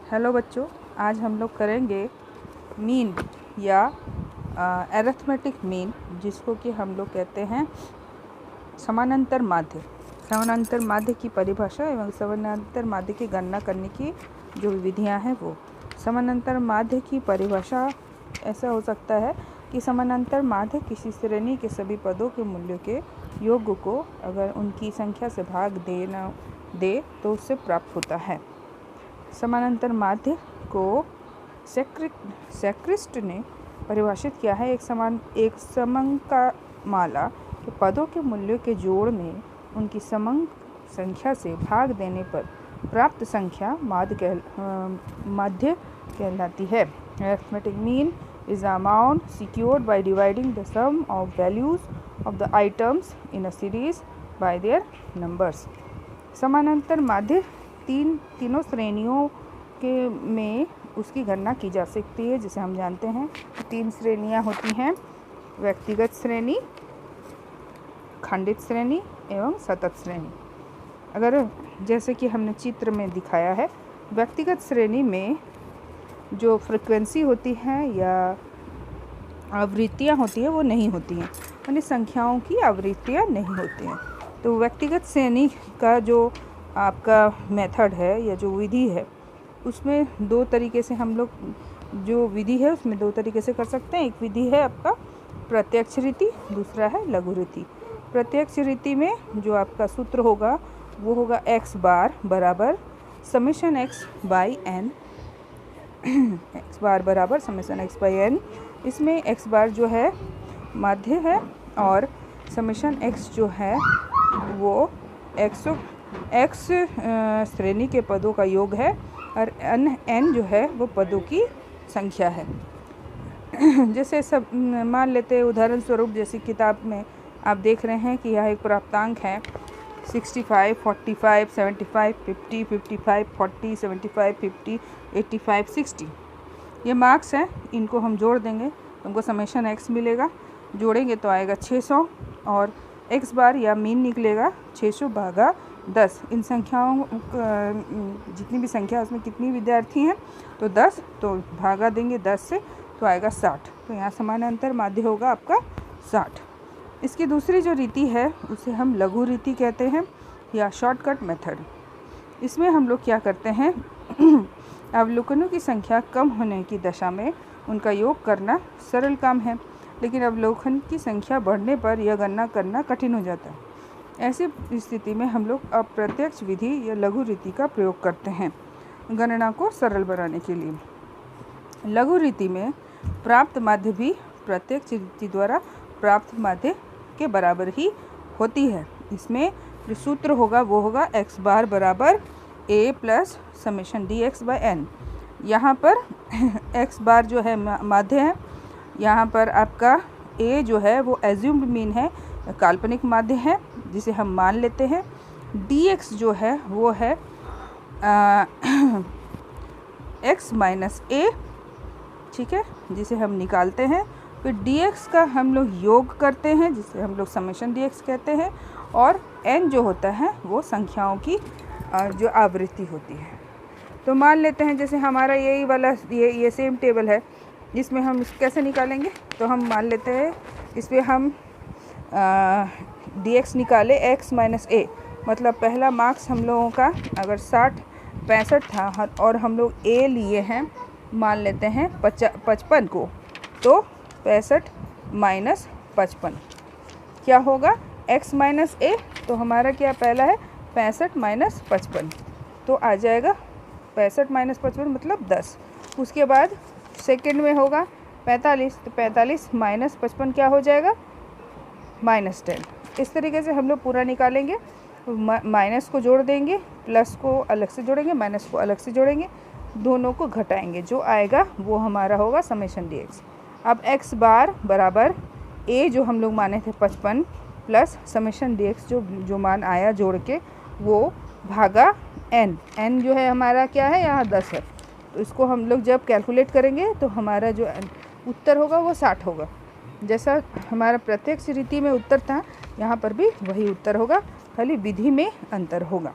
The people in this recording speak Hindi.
हेलो बच्चों, आज हम लोग करेंगे मीन या अरिथमेटिक मीन, जिसको कि हम लोग कहते हैं समानांतर माध्य। समानांतर माध्य की परिभाषा एवं समानांतर माध्य की गणना करने की जो विधियां हैं वो। समानांतर माध्य की परिभाषा ऐसा हो सकता है कि समानांतर माध्य किसी श्रेणी के सभी पदों के मूल्यों के योग को अगर उनकी संख्या से भाग दे तो उससे प्राप्त होता है। समानांतर माध्य को सेक्रिस्ट ने परिभाषित किया है, एक समंकमाला के पदों के मूल्यों के जोड़ में उनकी समंक संख्या से भाग देने पर प्राप्त संख्या माध्य कहलाती है। Arithmetic mean is the amount secured by dividing the sum of values of the items in a series by their numbers। समानांतर माध्य तीनों श्रेणियों के में उसकी गणना की जा सकती है। जिसे हम जानते हैं 3 श्रेणियां होती हैं: व्यक्तिगत श्रेणी, खंडित श्रेणी एवं सतत श्रेणी। अगर जैसे कि हमने चित्र में दिखाया है, व्यक्तिगत श्रेणी में जो फ्रीक्वेंसी होती है या आवृत्तियाँ होती है वो नहीं होती हैं, यानी संख्याओं की आवृत्तियाँ नहीं होती हैं। तो व्यक्तिगत श्रेणी का जो आपका मेथड है या जो विधि है, उसमें 2 तरीके से हम लोग जो विधि है उसमें 2 तरीके से कर सकते हैं। एक विधि है आपका प्रत्यक्ष रीति, दूसरा है लघु रीति। प्रत्यक्ष रीति में जो आपका सूत्र होगा वो होगा x बार बराबर summation x by n। x बार बराबर समेशन x बाई n। इसमें x बार जो है माध्य है और समेशन x जो है वो x श्रेणी के पदों का योग है और n जो है वो पदों की संख्या है। जैसे सब मान लेते हैं, उदाहरण स्वरूप जैसे किताब में आप देख रहे हैं कि यह एक प्राप्तांक है 65, 45, 75, 50, 55, 40, 75, 50, 85, 60। ये मार्क्स हैं, इनको हम जोड़ देंगे तो हमको समेशन x मिलेगा। जोड़ेंगे तो आएगा 600 और x बार या मीन निकलेगा 600 भागा 10। इन संख्याओं जितनी भी संख्या उसमें कितनी विद्यार्थी हैं तो 10, तो भागा देंगे 10 से तो आएगा 60। तो यहाँ समानांतर माध्य होगा आपका 60। इसकी दूसरी जो रीति है उसे हम लघु रीति कहते हैं या शॉर्टकट मेथड। इसमें हम लोग क्या करते हैं, अवलोकनों की संख्या कम होने की दशा में उनका योग करना सरल काम है, लेकिन अवलोकन की संख्या बढ़ने पर यह गणना करना कठिन हो जाता है। ऐसी स्थिति में हम लोग अप्रत्यक्ष विधि या लघु रीति का प्रयोग करते हैं गणना को सरल बनाने के लिए। लघु रीति में प्राप्त माध्य भी प्रत्यक्ष रीति द्वारा प्राप्त माध्य के बराबर ही होती है। इसमें जो सूत्र होगा वो होगा x बार बराबर a plus summation dx by n। यहाँ पर x बार जो है माध्य है, यहाँ पर आपका a जो है वो एज्यूम्ड मीन है, काल्पनिक माध्य है जिसे हम मान लेते हैं। dx जो है वो है x माइनस a, ठीक है, जिसे हम निकालते हैं। फिर dx का हम लोग योग करते हैं जिसे हम लोग समेशन dx कहते हैं, और n जो होता है वो संख्याओं की जो आवृत्ति होती है। तो मान लेते हैं जैसे हमारा यही वाला ये सेम टेबल है, जिसमें हम कैसे निकालेंगे, तो हम मान लेते हैं इसमें हम dx निकाले x माइनस a, मतलब पहला मार्क्स हम लोगों का अगर 65 था और हम लोग a लिए हैं मान लेते हैं 55 को, तो 65 माइनस 55 क्या होगा x माइनस a। तो हमारा क्या पहला है 65 माइनस 55, तो आ जाएगा 65 माइनस 55 मतलब 10। उसके बाद सेकंड में होगा 45, तो 45 माइनस 55 क्या हो जाएगा माइनस 10। इस तरीके से हम लोग पूरा निकालेंगे। माइनस को जोड़ देंगे, प्लस को अलग से जोड़ेंगे, माइनस को अलग से जोड़ेंगे, दोनों को घटाएंगे, जो आएगा वो हमारा होगा समेशन dx। अब x बार बराबर a जो हम लोग माने थे 55 प्लस समेशन dx जो मान आया जोड़ के वो भागा n जो है हमारा क्या है यहाँ 10 है। तो इसको हम लोग जब कैलकुलेट करेंगे तो हमारा जो उत्तर होगा वो 60 होगा। जैसा हमारा प्रत्यक्ष रीति में उत्तर था, यहाँ पर भी वही उत्तर होगा, खाली विधि में अंतर होगा।